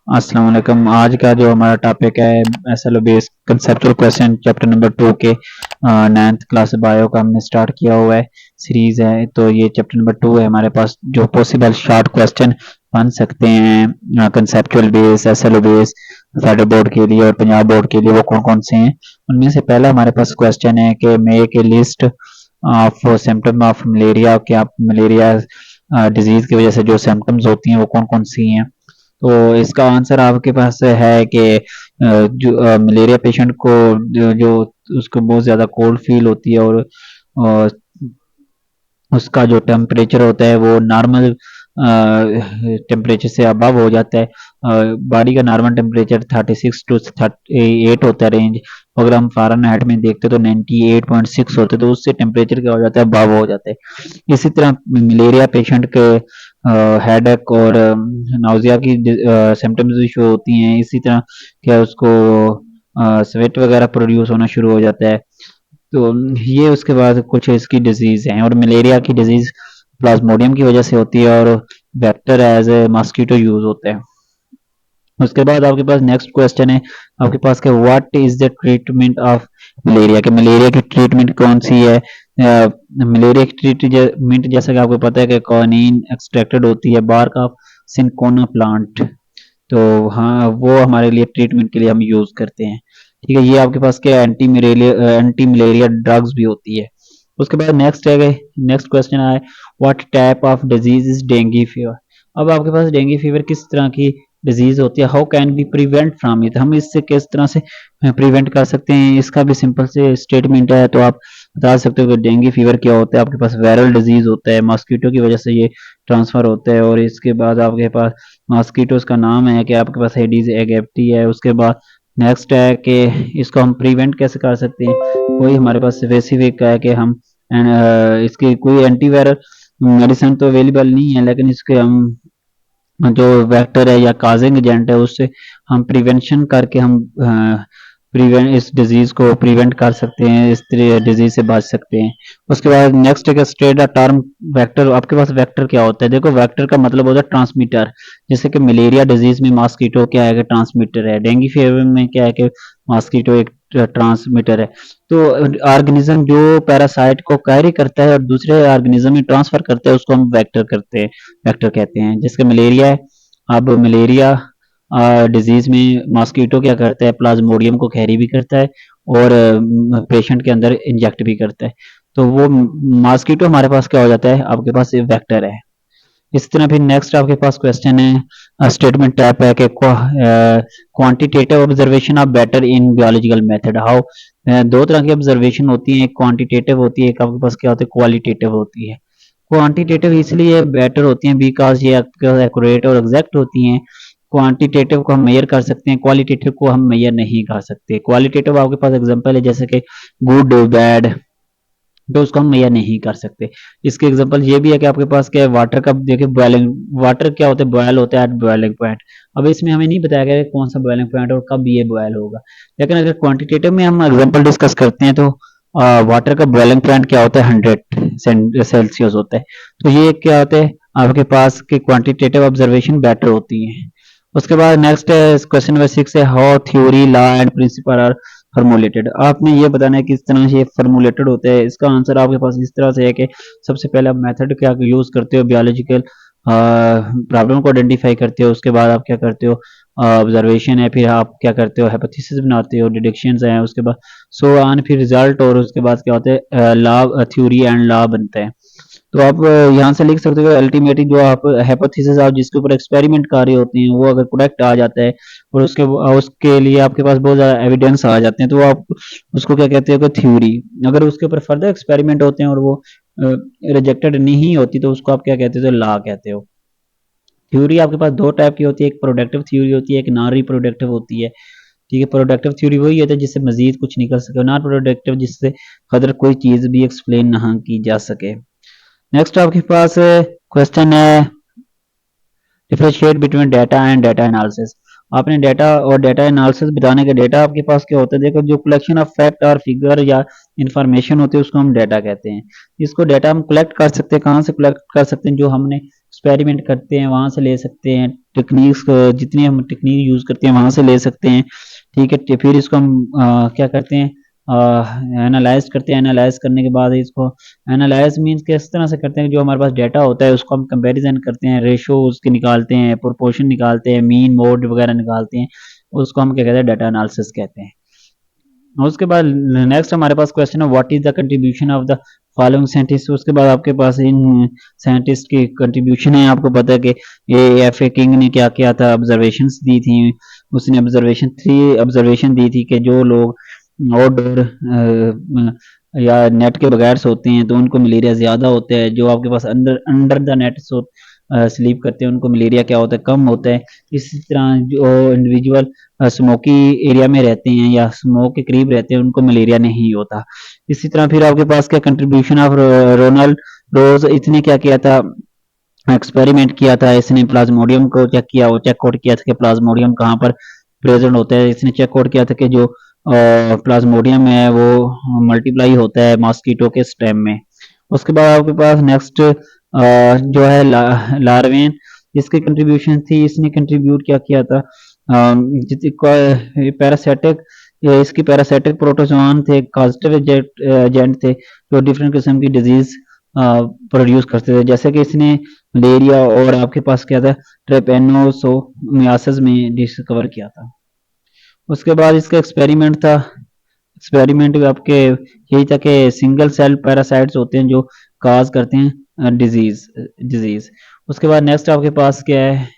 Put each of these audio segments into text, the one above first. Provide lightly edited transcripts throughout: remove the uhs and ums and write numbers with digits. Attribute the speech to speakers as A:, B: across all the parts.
A: अस्सलाम वालेकुम। आज का जो हमारा टॉपिक है SLO based conceptual question chapter number 2 के 9th क्लास बायो का हमने स्टार्ट किया हुआ है, सीरीज है। तो ये चैप्टर नंबर 2 है। हमारे पास जो पॉसिबल शॉर्ट क्वेश्चन बन सकते हैं conceptual base, SLO base, federal board के लिए और पंजाब बोर्ड के लिए, वो कौन कौन से हैं। उनमें से पहला हमारे पास क्वेश्चन है कि make a list of symptom of malaria, कि आप मलेरिया डिजीज की वजह से जो सिम्टम्स होती हैं वो कौन कौन सी हैं। तो इसका आंसर आपके पास है कि जो मलेरिया पेशेंट को जो उसको बहुत ज़्यादा कोल्ड फील होती है और अ, उसका जो टेम्परेचर होता है वो नॉर्मल टेम्परेचर से अबव हो जाता है। बॉडी का नॉर्मल टेम्परेचर 36 टू 38 होता है रेंज। अगर हम फ़ारेनहाइट में देखते तो 98.6 होते, तो उससे टेम्परेचर क्या हो जाता है, अबव हो जाता है। इसी तरह मलेरिया पेशेंट के हेडेक और नाउजिया की सिम्टम्स भी शो होती हैं। इसी तरह क्या उसको स्वेट वगैरह प्रोड्यूस होना शुरू हो जाता है। तो ये उसके बाद कुछ इसकी डिजीज हैं, और मलेरिया की डिजीज प्लाज्मोडियम की वजह से होती है और vector as a mosquito use होता है। उसके बाद आपके पास नेक्स्ट क्वेश्चन है आपके पास के what is the treatment of malaria, के मलेरिया की ट्रीटमेंट कौन सी है। मलेरिया की ट्रीटमेंट जैसा कि आपको पता है कि कॉनिन एक्सट्रैक्टेड होती है बार्क ऑफ सिंकोना प्लांट। तो हाँ, वो हमारे लिए ट्रीटमेंट के लिए हम यूज करते हैं। ठीक है, ये आपके पास के एंटी मलेरिया ड्रग्स भी होती है। उसके बाद नेक्स्ट क्वेश्चन आए, what type of disease is dengue fever. अब आपके पास डेंगू फीवर किस तरह की डिजीज होती है, how can be prevent from it, हम इससे किस तरह से प्रिवेंट कर सकते हैं। इसका भी सिंपल से स्टेटमेंट है, तो आप बता सकते हो कि डेंगू फीवर क्या होता है। आपके पास वायरल डिजीज होता है, मॉस्किटो की वजह से ये ट्रांसफर होता है। और इसके बाद आपके पास मॉस्किटोज का नाम है कि आपके पास एडीज एगिप्टी है। उसके बाद नेक्स्ट है कि इसको हम प्रिवेंट कैसे कर सकते हैं। कोई हमारे पास स्पेसिफिक है कि हम इसकी कोई एंटीवायरल मेडिसिन तो अवेलेबल नहीं है, लेकिन इसके हम जो वेक्टर है या काजिंग एजेंट है उससे हम प्रिवेंशन करके हम प्रिवेंट इस डिजीज को प्रिवेंट कर सकते हैं, इस डिजीज से बच सकते हैं। उसके बाद नेक्स्ट है स्टेट टर्म वेक्टर। आपके पास वेक्टर क्या होता है, देखो वेक्टर का मतलब होता है ट्रांसमीटर। जैसे कि मलेरिया डिजीज में मॉस्किटो क्या है कि ट्रांसमीटर है, डेंगू फीवर में क्या है कि मॉस्किटो एक ट्रांसमीटर है। तो ऑर्गेनिज्म जो पैरासाइट को कैरी करता है और दूसरे ऑर्गेनिज्म में ट्रांसफर करता है उसको हम वेक्टर कहते हैं। जिसके मलेरिया है, अब मलेरिया डिजीज में मॉस्किटो क्या करता है, प्लाज्मोडियम को कैरी भी करता है और पेशेंट के अंदर इंजेक्ट भी करता है। तो वो मॉस्किटो हमारे पास क्या हो जाता है, आपके पास वेक्टर है। इस तरह फिर नेक्स्ट आपके पास क्वेश्चन है, स्टेटमेंट टाइप है कि quantitative observation of better in biological method. How, दो तरह की ऑब्जर्वेशन होती है, एक क्वांटिटेटिव होती है, एक आपके पास क्या होती है, क्वालिटेटिव होती है। क्वांटिटेटिव इसलिए बेटर होती हैं बिकॉज ये एक्यूरेट और एग्जैक्ट होती हैं। क्वांटिटेटिव को हम मेजर कर सकते हैं, क्वालिटेटिव को हम मेजर नहीं कर सकते। क्वालिटेटिव आपके पास एग्जांपल है जैसे कि गुड, बैड, तो उसको हम मेजर नहीं कर सकते। इसके एग्जांपल ये भी है कि आपके पास क्या है, वाटर का देखिए बॉइलिंग, वाटर क्या होता है, बॉयल होता है एट बॉइलिंग पॉइंट। अब इसमें हमें नहीं बताया गया कि कौन सा बॉइलिंग पॉइंट और कब ये बॉयल होगा। लेकिन अगर क्वांटिटेटिव में हम एग्जांपल डिस्कस करते हैं तो वाटर का बॉइलिंग पॉइंट क्या होता है, 100 सेल्सियस होता है। तो ये क्या होता है आपके पास की क्वांटिटेटिव ऑब्जर्वेशन बेटर होती है। उसके बाद नेक्स्ट है क्वेश्चन नंबर 6 है, how theory, law and principle are formulated. आपने ये बताना है किस तरह से ये फॉर्मुलेटेड होते हैं। इसका आंसर आपके पास इस तरह से है कि सबसे पहले आप मेथड क्या यूज करते हो, बायोलॉजिकल प्रॉब्लम को आइडेंटिफाई करते हो। उसके बाद आप क्या करते हो, ऑब्जर्वेशन है, फिर आप क्या करते हो, हाइपोथेसिस बनाते हो, डिडक्शंस हैं, उसके बाद सो ऑन, फिर रिजल्ट, और उसके बाद क्या होता है लॉ, थ्योरी एंड लॉ बनता है। तो आप यहाँ से लिख सकते हो अल्टीमेटली जो आप हाइपोथेसिस आप जिसके ऊपर एक्सपेरिमेंट कर रहे होते हैं वो अगर करेक्ट आ जाता है और उसके लिए आपके पास बहुत ज़्यादा एविडेंस आ जाते हैं तो आप उसको क्या कहते हो, थ्योरी। अगर उसके ऊपर फर्दर एक्सपेरिमेंट होते हैं और वो रिजेक्टेड नहीं होती तो उसको आप क्या कहते हो, लॉ कहते हो। थ्योरी आपके पास दो टाइप की होती है, एक प्रोडक्टिव थ्योरी होती है, एक नॉन रिप्रोडक्टिव होती है। ठीक है, प्रोडक्टिव थ्योरी वही होता है जिससे मजीद कुछ निकल सके, नॉन प्रोडक्टिव जिससे फर्दर कोई चीज़ भी एक्सप्लेन ना की जा सके। नेक्स्ट आपके पास क्वेश्चन है, differentiate between data and data analysis. आपने डाटा और डाटा एनालिसिस बताने के, डाटा आपके पास क्या होता है, देखो जो कलेक्शन ऑफ फैक्ट और फिगर या इंफॉर्मेशन होती है उसको हम डाटा कहते हैं। इसको डाटा हम कलेक्ट कर सकते हैं, कहाँ से कलेक्ट कर सकते हैं, जो हमने एक्सपेरिमेंट करते हैं वहाँ से ले सकते हैं, टेक्निक्स जितनी हम टेक्निक यूज़ करते हैं वहाँ से ले सकते हैं, ठीक है। फिर इसको हम क्या करते हैं, एनालाइज करते हैं। एनालाइज करने के बाद इसको एनालाइज मीन्स किस तरह से करते हैं, जो हमारे पास डाटा होता है उसको हम कंपैरिजन करते हैं, रेशो उसके निकालते हैं, प्रोपोर्शन निकालते हैं, मीन मोड वगैरह निकालते हैं, उसको हम क्या कहते हैं, डाटा एनालिसिस कहते हैं। उसके बाद नेक्स्ट हमारे पास क्वेश्चन है what is the contribution of the following scientist. उसके बाद आपके पास इन साइंटिस्ट की कंट्रीब्यूशन है। आपको पता है कि ये एफ ए किंग ने क्या किया था, ऑब्जर्वेशंस दी थी। उसने थ्री ऑब्जर्वेशन दी थी कि जो लोग आउटडोर या नेट के बगैर सोते हैं तो उनको मलेरिया ज़्यादा होता है, जो आपके पास अंदर अंडर द नेट स्लीप करते हैं उनको मलेरिया क्या होता है, कम होता है। इसी तरह जो इंडिविजुअल स्मोकी एरिया में रहते हैं या स्मोक के करीब रहते हैं उनको मलेरिया नहीं होता। इसी तरह फिर आपके पास क्या कंट्रीब्यूशन ऑफ रोनाल्ड रोज, इसने क्या किया था, एक्सपेरिमेंट किया था। इसने प्लाज्मोडियम को चेक किया, वो चेक आउट किया था कि प्लाज्मोडियम कहाँ पर प्रेजेंट होता है। इसने चेक आउट किया था कि जो प्लाज्मोडियम है वो मल्टीप्लाई होता है मॉस्किटो के स्टेम में। उसके बाद आपके पास नेक्स्ट जो है लार्वेन, इसकी कंट्रीब्यूशन थी। इसने कंट्रीब्यूट क्या किया था, पैरासिटिक, इसकी पैरासिटिक प्रोटोजोआन थे, कॉजेटिव एजेंट थे जो डिफरेंट किस्म की डिजीज प्रोड्यूस करते थे, जैसे कि इसने मलेरिया और आपके पास क्या था, ट्रेपेनोसोमियासिस में डिस्कवर किया था। उसके बाद इसका एक्सपेरिमेंट था। एक्सपेरिमेंट में आपके यही था कि सिंगल सेल पैरासाइट्स होते हैं जो काज करते हैं डिजीज। उसके बाद नेक्स्ट आपके पास क्या है,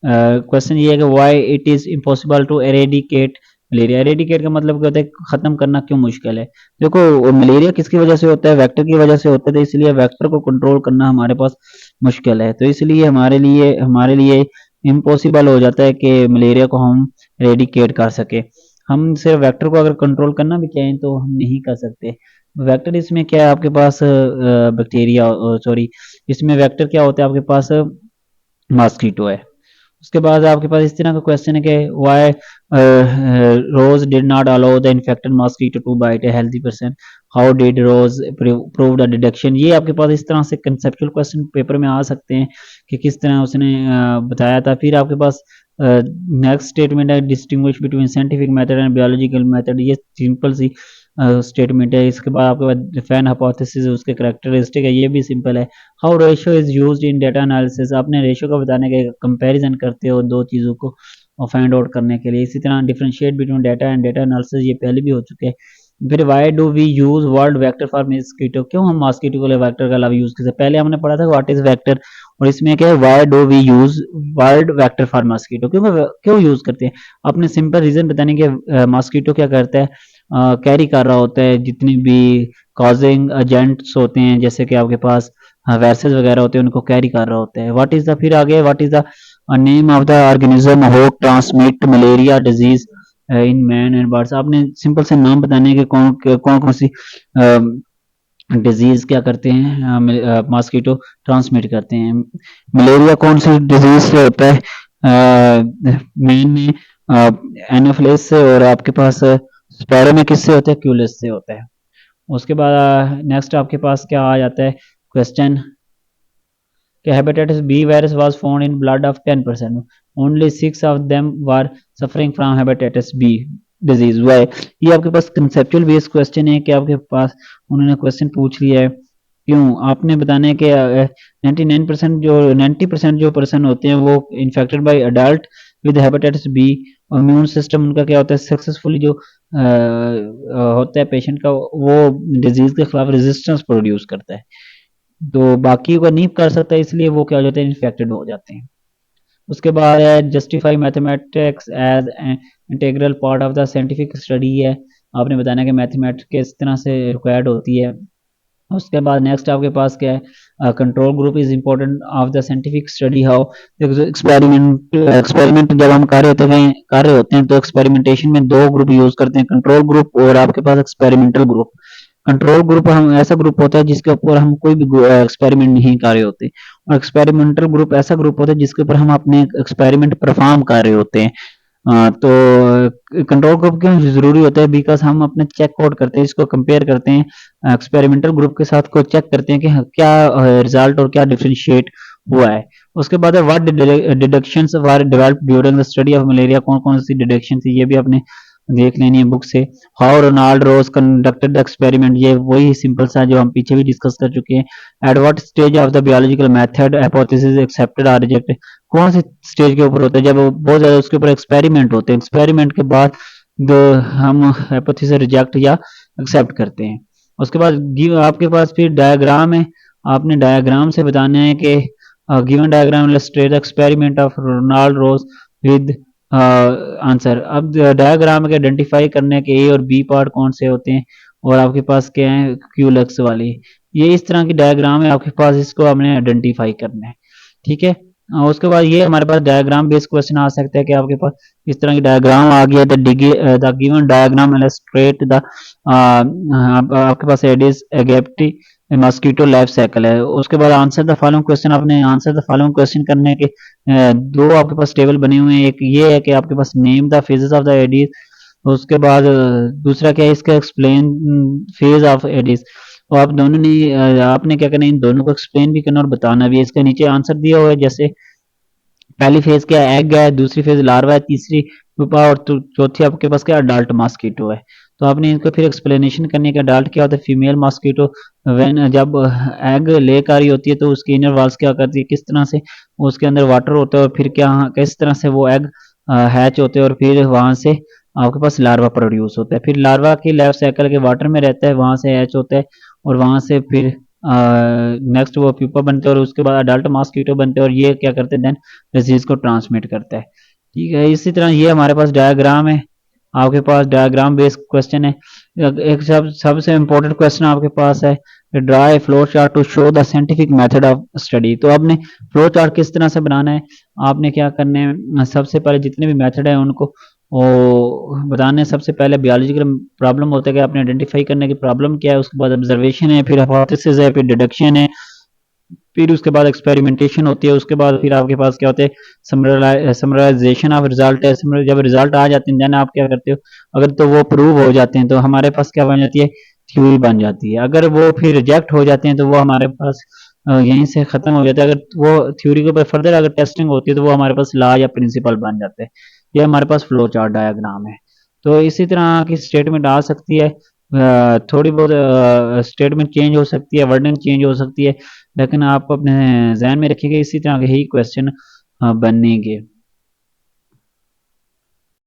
A: क्वेश्चन ये है कि why it is impossible to eradicate malaria. Eradicate का मतलब क्या होता है, खत्म करना क्यों मुश्किल है। देखो मलेरिया किसकी वजह से होता है, वेक्टर की वजह से होता है, तो इसलिए वेक्टर को कंट्रोल करना हमारे पास मुश्किल है, तो इसलिए हमारे लिए इम्पॉसिबल हो जाता है कि मलेरिया को हम एरेडिकेट कर सके। हम सिर्फ वेक्टर को अगर कंट्रोल करना भी चाहें तो हम नहीं कर सकते। वेक्टर इसमें क्या है आपके पास, बैक्टीरिया, सॉरी, इसमें वेक्टर क्या होता है आपके पास, मॉस्किटो है। उसके बाद आपके पास इस तरह का क्वेश्चन है कि why Ross did not allow the infected mosquito to bite a healthy person, how did Ross prove the deduction. ये आपके पास इस तरह से कंसेप्चुअल क्वेश्चन पेपर में आ सकते हैं कि किस तरह उसने बताया था। फिर आपके पास नेक्स्ट स्टेटमेंट है distinguish between scientific method and biological method, ये सिंपल सी स्टेटमेंट है। इसके बाद आपके पास डिफाइन हाइपोथेसिस, उसके करैक्टरिस्टिक है, ये भी सिंपल है। How ratio is used in data analysis, आपने रेशियो का बताने के कंपैरिजन करते हो दो चीज़ों को फाइंड आउट करने के लिए। इसी तरह differentiate between data and data analysis, ये पहले भी हो चुके हैं। फिर why do we use word vector for mosquito, क्यों हम मॉस्किटो के लिए वेक्टर का लव यूज करते हैं। पहले हमने पढ़ा था व्हाट इज वेक्टर, और इसमें क्या है, why do we use word vector for mosquito, क्यों यूज करते हैं। आपने सिंपल रीजन बताने के, मॉस्किटो क्या करता है, कैरी कर रहा होता है जितने भी कॉजिंग एजेंट्स होते हैं, जैसे कि आपके पास वायरसेस वगैरह होते हैं, उनको कैरी कर रहा होता है। व्हाट इज द, फिर आगे what is the name of the organism who transmit malaria disease in man and birds. आपने सिंपल से नाम बताने के कौन सी डिजीज क्या करते हैं, मॉस्किटो ट्रांसमिट करते हैं। मलेरिया कौन सी डिजीज से होता है, मैन में एनोफिलिस से, और आपके पास स्पैरो में किससे होता है, क्यूलिस से होता है। उसके बाद नेक्स्ट आपके पास क्या आ जाता है क्वेश्चन कि hepatitis B virus was found in blood of 10%, only 6 of them were suffering from hepatitis B disease. Why, ये आपके पास कंसेप्चुअल बेस्ड क्वेश्चन है कि आपके पास उन्होंने क्वेश्चन पूछ लिया है क्यों। आपने बताने के 90% जो पर्सन होते हैं वो infected by adult with hepatitis B, और इम्यून सिस्टम उनका क्या होता है, सक्सेसफुली जो होता है पेशेंट का, वो डिजीज के खिलाफ रेजिस्टेंस प्रोड्यूस करता है, तो बाकी को नहीं कर सकता, इसलिए वो क्या हो जाते हैं, इन्फेक्टेड हो जाते हैं। उसके बाद है justify mathematics as integral part of the scientific study है। आपने बताना कि मैथमेटिक्स किस तरह से रिक्वायर्ड होती है। उसके बाद नेक्स्ट आपके पास क्या है, control group is important of the scientific study. How, experiment जब हम कर रहे होते हैं तो एक्सपेरिमेंटेशन में दो ग्रुप यूज करते हैं, कंट्रोल ग्रुप और आपके पास एक्सपेरिमेंटल ग्रुप। कंट्रोल ग्रुप हम ऐसा ग्रुप होता है जिसके ऊपर हम कोई भी एक्सपेरिमेंट नहीं कर रहे होते, और एक्सपेरिमेंटल ग्रुप ऐसा ग्रुप होता है जिसके ऊपर हम अपने एक्सपेरिमेंट परफॉर्म कर रहे होते हैं। तो कंट्रोल ग्रुप क्यों जरूरी होता है? बिकॉज हम अपने चेक आउट करते हैं, इसको कंपेयर करते हैं एक्सपेरिमेंटल ग्रुप के साथ, को चेक करते हैं कि क्या रिजल्ट और क्या डिफरेंशिएट हुआ है। उसके बाद what deductions were developed during the study of malaria, कौन कौन सी डिडक्शन थी ये भी आपने देख लेनी है बुक से। How Ronald Ross conducted the experiment, ये वही सिंपल सा जो हम पीछे भी डिस्कस कर चुके हैं। At what stage of the biological method hypothesis accepted और रिजेक्टेड, कौन से स्टेज के ऊपर होता है? जब बहुत ज्यादा उसके ऊपर एक्सपेरिमेंट होते हैं, एक्सपेरिमेंट के बाद हम हाइपोथेसिस रिजेक्ट या एक्सेप्ट करते हैं। उसके बाद आपके पास फिर डायग्राम है, आपने डायग्राम से बताना है कि given diagram illustrate experiment of Ronald Ross with answer. अब डायग्राम के आइडेंटिफाई करने के ए और बी पार्ट कौन से होते हैं, और आपके पास क्या है क्यूलक्स वाली, ये इस तरह की डायग्राम है आपके पास, इसको हमने आइडेंटिफाई करना है। ठीक है, उसके बाद ये हमारे पास डायग्राम बेस्ड क्वेश्चन आ सकता है कि आपके पास इस तरह की डायग्राम आ गया, the given diagram illustrate the आपके पास एडिस एगेप्टी मस्कीटो लाइफ साइकिल है। उसके बाद आंसर द फॉलोइंग क्वेश्चन, आपने आंसर द फॉलोइंग क्वेश्चन करने के दो आपके पास टेबल बने हुए हैं। एक ये है कि आपके पास name the phases of the ADDIE, उसके बाद दूसरा क्या है इसका एक्सप्लेन फेज ऑफ एडिस। तो आप दोनों ने आपने क्या करना है, इन दोनों को एक्सप्लेन भी करना और बताना भी है। इसके नीचे आंसर दिया हुआ है, जैसे पहली फेज क्या है, एग है, दूसरी फेज लार्वा है, तीसरी पुपा, और चौथी आपके पास क्या अडल्ट मॉस्किटो है। तो आपने इनको फिर एक्सप्लेनेशन करने का, अडल्ट क्या होता है, फीमेल मॉस्किटो व्हेन जब एग ले कर रही होती है तो उसकी इनर वॉल्स क्या करती है, किस तरह से उसके अंदर वाटर होता है, और फिर क्या किस तरह से वो एग हैच होते हैं, और फिर वहां से आपके पास लार्वा प्रोड्यूस होता है। फिर लार्वा की लाइफ साइकिल के वाटर में रहता है, वहां से हैच होता है, और वहां से फिर नेक्स्ट वो प्यूपा बनते हैं, और उसके बाद अडल्ट मॉस्किटो बनते हैं, और ये क्या करते हैं देन डिजीज को ट्रांसमिट करता है। ठीक है, इसी तरह ये हमारे पास डायग्राम है, आपके पास डायग्राम बेस्ड क्वेश्चन है। एक सबसे इम्पोर्टेंट क्वेश्चन आपके पास है, draw a flow chart to show the scientific method of study. तो आपने फ्लो चार्ट किस तरह से बनाना है, आपने क्या करना है, सबसे पहले जितने भी मेथड है उनको वो बताने। सबसे पहले बायोलॉजिकल प्रॉब्लम होता है कि आपने आइडेंटिफाई करने की प्रॉब्लम क्या है, उसके बाद ऑब्जर्वेशन है, फिर हाइपोथेसिस है, फिर डिडक्शन है, फिर उसके बाद एक्सपेरिमेंटेशन होती है, उसके बाद फिर आपके पास क्या होते हैं समराइजेशन ऑफ रिजल्ट है। जब रिजल्ट आ जाते हैं देन आप क्या करते हो, अगर तो वो प्रूव हो जाते हैं तो हमारे पास क्या बन जाती है, थ्योरी बन जाती है। अगर वो फिर रिजेक्ट हो जाते हैं तो वो हमारे पास यहीं से खत्म हो जाता है। अगर वो थ्योरी के ऊपर फर्दर अगर टेस्टिंग होती है तो वो हमारे पास लॉ या प्रिंसिपल बन जाते हैं। ये हमारे पास फ्लो चार्ट डायग्राम है। तो इसी तरह की स्टेटमेंट आ सकती है, थोड़ी बहुत स्टेटमेंट चेंज हो सकती है, वर्डिंग चेंज हो सकती है, लेकिन आप अपने जहन में रखिएगा इसी तरह के ही क्वेश्चन बनेंगे।